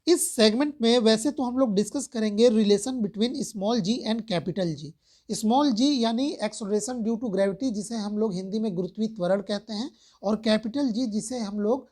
इस सेगमेंट में वैसे तो हम लोग डिस्कस करेंगे relation between small ji and capital G. Small G यानी एक्सलरेशन ड्यू टू ग्रेविटी, जिसे हम लोग हिंदी में गुरुत्वीय त्वरण कहते हैं, और कैपिटल जी जिसे हम लोग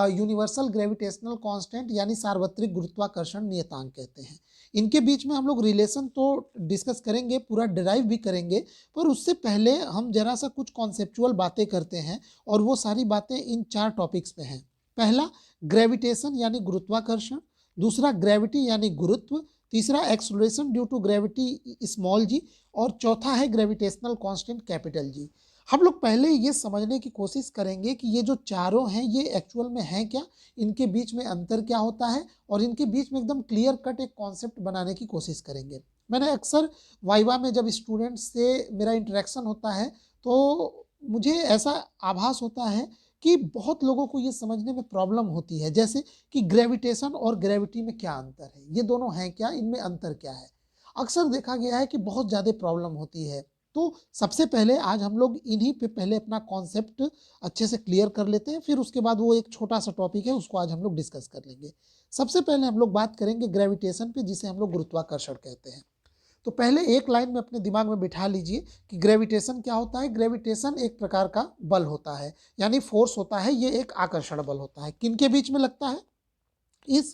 यूनिवर्सल ग्रेविटेशनल कांस्टेंट यानी सार्वत्रिक गुरुत्वाकर्षण नियतांक कहते हैं। इनके बीच में हम लोग रिलेशन तो डिस्कस करेंगे, पूरा डिराइव भी करेंगे, पर उससे पहले हम जरा सा कुछ कॉन्सेप्चुअल बातें करते हैं, और वो सारी बातें इन 4 टॉपिक्स पे हैं। पहला ग्रेविटेशन यानी गुरुत्वाकर्षण, दूसरा ग्रेविटी यानी गुरुत्व, तीसरा acceleration due to gravity small G, और चौथा है ग्रेविटेशनल कांस्टेंट कैपिटल जी। हम लोग पहले ये समझने की कोशिश करेंगे कि ये जो चारों हैं ये एक्चुअल में हैं क्या, इनके बीच में अंतर क्या होता है, और इनके बीच में एकदम क्लियर कट एक कॉन्सेप्ट बनाने की कोशिश करेंगे। मैंने अक्सर वाइवा में जब स्टूडेंट्स से मेरा इंटरेक्शन होता है तो मुझे ऐसा आभास होता है कि बहुत लोगों को ये समझने में प्रॉब्लम होती है, जैसे कि ग्रेविटेशन और ग्रेविटी में क्या अंतर है, ये दोनों हैं क्या, इनमें अंतर क्या है। अक्सर देखा गया है कि बहुत ज़्यादा प्रॉब्लम होती है। तो सबसे पहले आज हम लोग इन्हीं पे पहले अपना कॉन्सेप्ट अच्छे से क्लियर कर लेते हैं, फिर उसके बाद वो एक छोटा सा टॉपिक है उसको आज हम लोग डिस्कस कर लेंगे। सबसे पहले हम लोग बात करेंगे ग्रेविटेशन पे, जिसे हम लोग गुरुत्वाकर्षण कहते हैं। तो पहले एक लाइन में अपने दिमाग में बिठा लीजिए कि ग्रेविटेशन क्या होता है। ग्रेविटेशन एक प्रकार का बल होता है, यानी फोर्स होता है, ये एक आकर्षण बल होता है। किनके बीच में लगता है? इस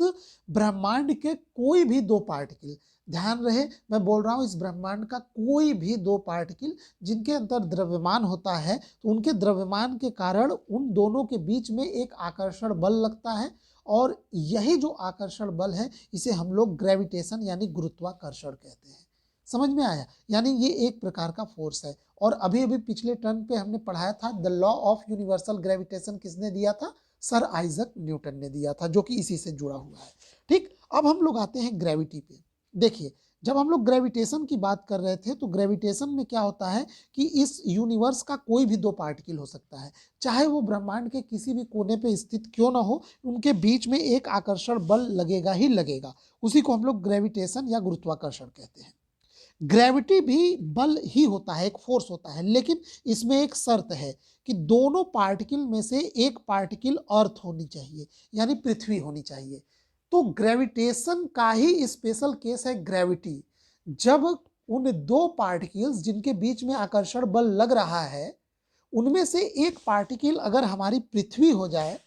ब्रह्मांड के कोई भी दो पार्टिकल, ध्यान रहे मैं बोल रहा हूं इस ब्रह्मांड का कोई भी दो पार्टिकल जिनके अंदर द्रव्यमान होता है, तो उनके द्रव्यमान के कारण उन दोनों के बीच में एक आकर्षण बल लगता है, और यही जो आकर्षण बल है इसे हम लोग ग्रेविटेशन यानी गुरुत्वाकर्षण कहते हैं। समझ में आया? यानी ये एक प्रकार का फोर्स है। और अभी अभी पिछले टर्न पे हमने पढ़ाया था the law of universal gravitation किसने दिया था? सर आइजक न्यूटन ने दिया था, जो कि इसी से जुड़ा हुआ है। ठीक, अब हम लोग आते हैं ग्रेविटी पे। देखिए, जब हम लोग ग्रेविटेशन की बात कर रहे थे तो ग्रेविटेशन में क्या होता है कि इस यूनिवर्स का कोई भी दो पार्टिकल हो सकता है, चाहे वो ब्रह्मांड के किसी भी कोने पे स्थित क्यों ना हो, उनके बीच में एक आकर्षण बल लगेगा ही लगेगा। उसी को हम लोग ग्रेविटेशन या गुरुत्वाकर्षण कहते हैं। ग्रेविटी भी बल ही होता है, एक फोर्स होता है, लेकिन इसमें एक शर्त है कि दोनों पार्टिकल में से एक पार्टिकल अर्थ होनी चाहिए, यानी पृथ्वी होनी चाहिए। तो ग्रेविटेशन का ही स्पेशल केस है ग्रेविटी। जब उन दो पार्टिकल्स जिनके बीच में आकर्षण बल लग रहा है, उनमें से एक पार्टिकल अगर हमारी पृथ्वी हो जाए,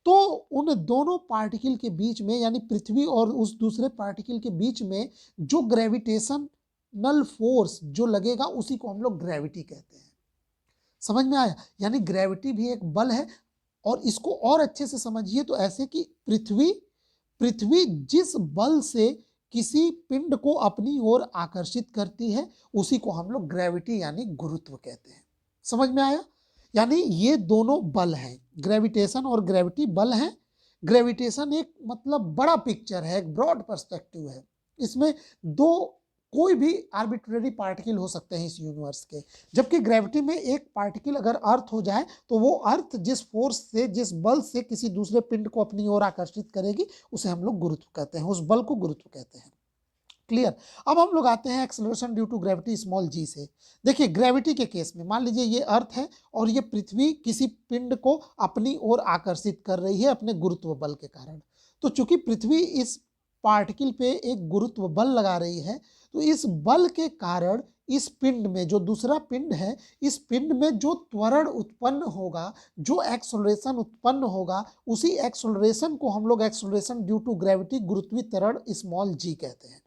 तो उन दोनों पार्टिकल के बीच में, यानी पृथ्वी और उस दूसरे पार्टिकल के बीच में जो ग्रेविटेशनल फोर्स जो लगेगा उसी को हम लोग ग्रेविटी कहते हैं। समझ में आया? यानी ग्रेविटी भी एक बल है। और इसको और अच्छे से समझिए तो ऐसे कि पृथ्वी पृथ्वी जिस बल से किसी पिंड को अपनी ओर आकर्षित करती है उसी को हम लोग ग्रेविटी यानी गुरुत्व कहते हैं। समझ में आया? यानी ये दोनों बल हैं, ग्रेविटेशन और ग्रेविटी बल हैं। ग्रेविटेशन एक मतलब बड़ा पिक्चर है, एक ब्रॉड पर्सपेक्टिव है। इसमें दो कोई भी आर्बिट्रेरी पार्टिकल हो सकते हैं इस यूनिवर्स के, जबकि ग्रेविटी में एक पार्टिकल अगर अर्थ हो जाए तो वो अर्थ जिस फोर्स से, जिस बल से किसी दूसरे पिंड को अपनी ओर आकर्षित करेगी उसे हम लोग गुरुत्व कहते हैं, उस बल को गुरुत्व कहते हैं। क्लियर? अब हम लोग आते हैं acceleration due to gravity small G से। देखिए, ग्रेविटी के केस में मान लीजिए ये अर्थ है और ये पृथ्वी किसी पिंड को अपनी ओर आकर्षित कर रही है अपने गुरुत्व बल के कारण। तो चूंकि पृथ्वी इस पार्टिकल पे एक गुरुत्व बल लगा रही है, तो इस बल के कारण इस पिंड में, जो दूसरा पिंड है, इस पिंड में जो त्वरण उत्पन्न होगा, जो एक्सेलरेशन उत्पन्न होगा, उसी एक्सेलरेशन को हम लोग एक्सेलरेशन ड्यू टू ग्रेविटी गुरुत्वीय त्वरण स्मॉल जी कहते हैं।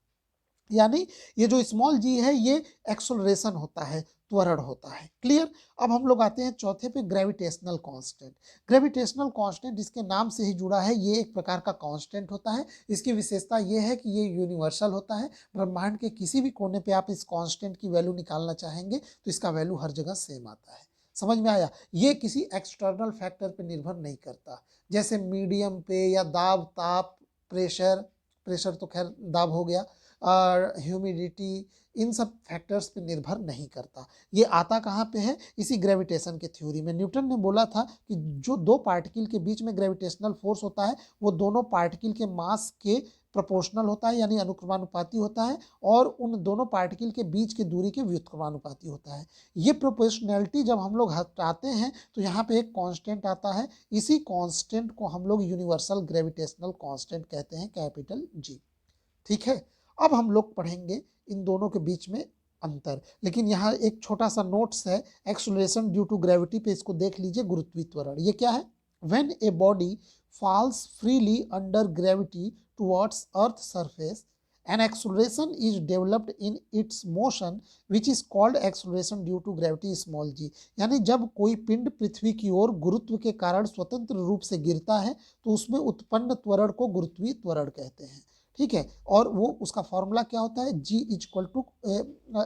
यानी ये जो स्मॉल जी है ये एक्सेलरेशन होता है, त्वरण होता है। क्लियर? अब हम लोग आते हैं चौथे पे, ग्रेविटेशनल कांस्टेंट। ग्रेविटेशनल कांस्टेंट जिसके नाम से ही जुड़ा है, ये एक प्रकार का कांस्टेंट होता है। इसकी विशेषता ये है कि ये यूनिवर्सल होता है। ब्रह्मांड के किसी भी कोने पे आप इस कांस्टेंट की वैल्यू निकालना चाहेंगे तो इसका वैल्यू हर जगह सेम आता है। समझ में आया? ये किसी एक्सटर्नल फैक्टर पे निर्भर नहीं करता, जैसे मीडियम पे या दाब, ताप, प्रेशर। प्रेशर तो खैर दाब हो गया, ह्यूमिडिटी, इन सब फैक्टर्स पे निर्भर नहीं करता। ये आता कहाँ पे है, इसी ग्रेविटेशन के थ्योरी में। न्यूटन ने बोला था कि जो दो पार्टिकल के बीच में ग्रेविटेशनल फोर्स होता है वो दोनों पार्टिकल के मास के प्रोपोर्शनल होता है, यानी अनुक्रमानुपाती होता है, और उन दोनों पार्टिकल के बीच की दूरी के व्युत्क्रमानुपाती होता है। ये प्रोपोर्शनैलिटी जब हम लोग हटाते हैं तो यहाँ पे एक कांस्टेंट आता है, इसी कांस्टेंट को हम लोग यूनिवर्सल ग्रेविटेशनल कांस्टेंट कहते हैं, कैपिटल जी। ठीक है, अब हम लोग पढ़ेंगे इन दोनों के बीच में अंतर, लेकिन यहाँ एक छोटा सा नोट्स है, एक्सेलरेशन ड्यू टू ग्रेविटी पे, इसको देख लीजिए, गुरुत्वीय त्वरण। ये क्या है, when a body falls freely under gravity towards earth surface, an acceleration is developed in its motion which is called acceleration due to gravity small g। यानी जब कोई पिंड पृथ्वी की ओर गुरुत्व के कारण स्वतंत्र रूप से गिरता है तो उसमें उत्पन्न त्वरण को गुरुत्वीय त्वरण कहते हैं। ठीक है, और वो उसका फॉर्मूला क्या होता है, G equal to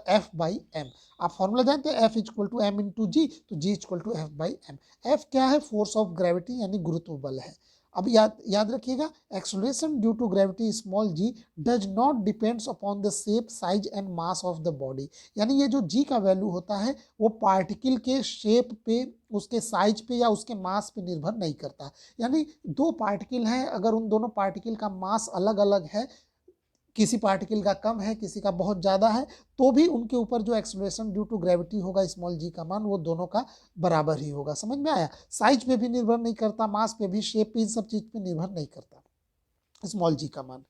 F by M. आप फॉर्मूला जानते हैं, F equal to M into G, तो G equal to F by M. F क्या है, फोर्स ऑफ ग्रेविटी यानी गुरुत्व बल है। अब याद रखिएगा, acceleration due to gravity small g does not depends upon the shape, size and mass of the body. यानी ये जो जी का वैल्यू होता है वो पार्टिकल के शेप पे, उसके साइज पे या उसके मास पे निर्भर नहीं करता। यानी दो पार्टिकल हैं, अगर उन दोनों पार्टिकल का मास अलग अलग है, किसी पार्टिकल का कम है, किसी का बहुत ज़्यादा है, तो भी उनके ऊपर जो एक्सेलरेशन ड्यू टू ग्रेविटी होगा स्मॉल जी का मान वो दोनों का बराबर ही होगा। समझ में आया, साइज पे भी निर्भर नहीं करता, मास पे भी, शेप पे, इन सब चीज़ पे निर्भर नहीं करता स्मॉल जी का मान।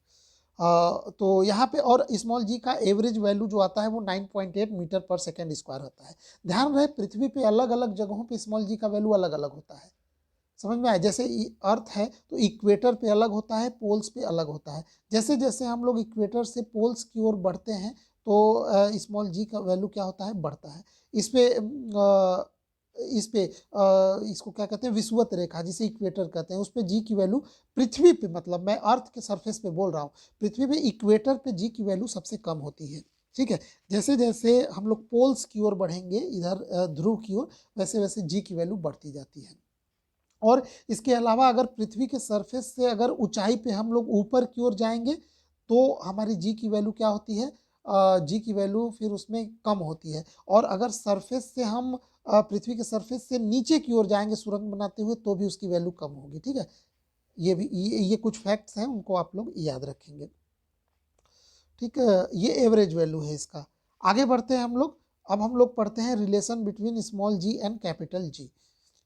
तो यहाँ पे और स्मॉल जी का एवरेज वैल्यू जो आता है वो 9.8 मीटर पर सेकेंड स्क्वायर होता है। ध्यान रहे, पृथ्वी पे अलग अलग जगहों पे स्मॉल जी का वैल्यू अलग अलग होता है। समझ में आया, जैसे अर्थ है तो इक्वेटर पे अलग होता है, पोल्स पे अलग होता है। जैसे जैसे हम लोग इक्वेटर से पोल्स की ओर बढ़ते हैं तो स्मॉल जी का वैल्यू क्या होता है, बढ़ता है। इस पे इसको क्या कहते हैं, विषुवत रेखा, जिसे इक्वेटर कहते हैं, उस पे जी की वैल्यू पृथ्वी पे, मतलब मैं अर्थ के सरफेस पे बोल रहा हूँ, पृथ्वी पे इक्वेटर पे जी की वैल्यू सबसे कम होती है। ठीक है, जैसे जैसे हम लोग पोल्स की ओर बढ़ेंगे, इधर ध्रुव की ओर, वैसे वैसे जी की वैल्यू बढ़ती जाती है। और इसके अलावा अगर पृथ्वी के सरफेस से अगर ऊंचाई पे हम लोग ऊपर की ओर जाएंगे तो हमारी जी की वैल्यू क्या होती है, जी की वैल्यू फिर उसमें कम होती है। और अगर सरफेस से हम पृथ्वी के सरफेस से नीचे की ओर जाएंगे सुरंग बनाते हुए तो भी उसकी वैल्यू कम होगी। ठीक है, ये कुछ फैक्ट्स हैं, उनको आप लोग याद रखेंगे। ठीक है, ये एवरेज वैल्यू है इसका। आगे बढ़ते हैं हम लोग, अब हम लोग पढ़ते हैं relation between small ji and capital G.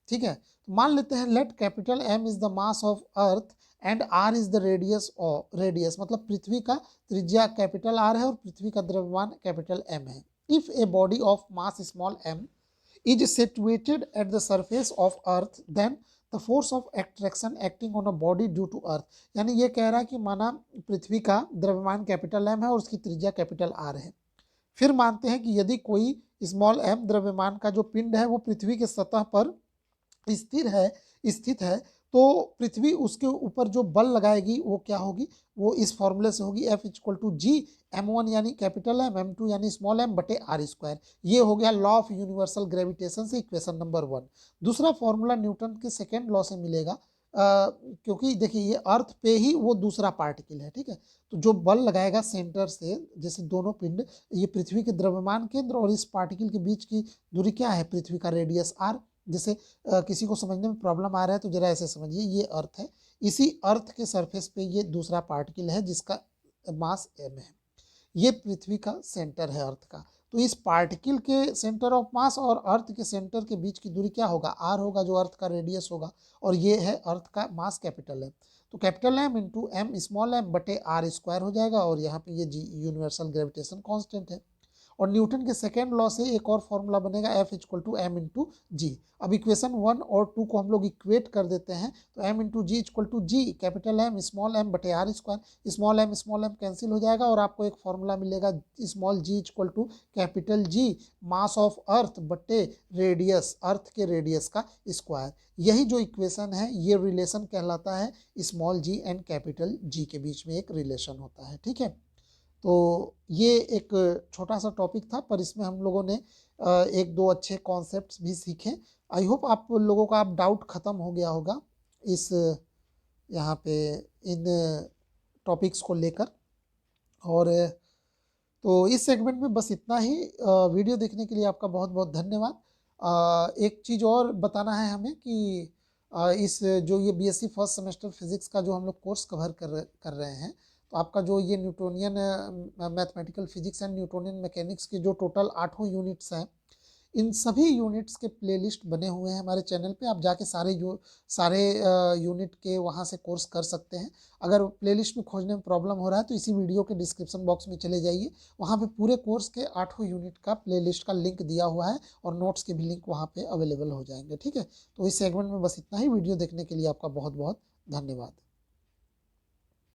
ठीक है, तो मान लेते हैं let capital M is the mass of Earth and R is the radius, मतलब पृथ्वी का त्रिज्या कैपिटल आर है और पृथ्वी का द्रव्यमान कैपिटल एम है। If a body of mass small m is situated at the surface of Earth then the force of attraction acting on a body due to Earth. यानी ये कह रहा है कि माना पृथ्वी का द्रव्यमान कैपिटल एम है और उसकी त्रिज्या कैपिटल आर है। फिर मानते हैं कि यदि कोई स्मॉल एम द्रव्यमान का जो पिंड है वो पृथ्वी के सतह पर स्थित है तो पृथ्वी उसके ऊपर जो बल लगाएगी वो क्या होगी, वो इस फॉर्मूले से होगी, F equal to ji m1 यानी कैपिटल एम, m2 यानी स्मॉल एम बटे आर स्क्वायर। ये हो गया लॉ ऑफ यूनिवर्सल ग्रेविटेशन से इक्वेशन नंबर 1। दूसरा फॉर्मूला न्यूटन के सेकेंड लॉ से मिलेगा, क्योंकि देखिए ये अर्थ पे ही वो दूसरा पार्टिकल है। ठीक है, तो जो बल लगाएगा सेंटर से, जैसे दोनों पिंड, ये पृथ्वी के द्रव्यमान केंद्र और इस पार्टिकल के बीच की दूरी क्या है, पृथ्वी का रेडियस आर। जैसे किसी को समझने में प्रॉब्लम आ रहा है तो जरा ऐसे समझिए, ये अर्थ है, इसी अर्थ के सरफेस पे ये दूसरा पार्टिकल है जिसका मास m है। ये पृथ्वी का सेंटर है अर्थ का, तो इस पार्टिकल के सेंटर ऑफ मास और अर्थ के सेंटर के बीच की दूरी क्या होगा, r होगा, जो अर्थ का रेडियस होगा, और ये है अर्थ का मास कैपिटल है। तो capital M into m small M बटे आर स्क्वायर हो जाएगा, और यहाँ पे ये जी यूनिवर्सल ग्रेविटेशन कांस्टेंट है। और न्यूटन के सेकेंड लॉ से एक और फॉर्मूला बनेगा, F equal to M into G. अब इक्वेशन 1 और 2 को हम लोग इक्वेट कर देते हैं, तो m into G equal to G capital M small M बटे R square. Small M cancel हो जाएगा और आपको एक फॉर्मूला मिलेगा, small G equal to capital G mass of earth बटे रेडियस, अर्थ के रेडियस का स्क्वायर। यही जो इक्वेशन है ये रिलेशन कहलाता है, small ji and capital G के बीच में एक रिलेशन होता है। ठीक है, तो ये एक छोटा सा टॉपिक था, पर इसमें हम लोगों ने एक दो अच्छे कॉन्सेप्ट्स भी सीखे। आई होप आप लोगों का अब डाउट ख़त्म हो गया होगा इस यहाँ पे इन टॉपिक्स को लेकर। और तो इस सेगमेंट में बस इतना ही। वीडियो देखने के लिए आपका बहुत बहुत धन्यवाद। एक चीज़ और बताना है हमें कि इस जो ये बीएससी फर्स्ट सेमेस्टर फिजिक्स का जो हम लोग कोर्स कवर कर रहे हैं, तो आपका जो ये Newtonian mathematical physics and Newtonian mechanics के जो टोटल 8 यूनिट्स हैं, इन सभी यूनिट्स के प्लेलिस्ट बने हुए हैं हमारे चैनल पे। आप जाके सारे यूनिट के वहाँ से कोर्स कर सकते हैं। अगर प्लेलिस्ट में खोजने में प्रॉब्लम हो रहा है तो इसी वीडियो के डिस्क्रिप्शन बॉक्स में चले जाइए, वहाँ पे पूरे कोर्स के 8 यूनिट का प्लेलिस्ट का लिंक दिया हुआ है और नोट्स के भी लिंक वहाँ पे अवेलेबल हो जाएंगे। ठीक है, तो इस सेगमेंट में बस इतना ही। वीडियो देखने के लिए आपका बहुत बहुत धन्यवाद।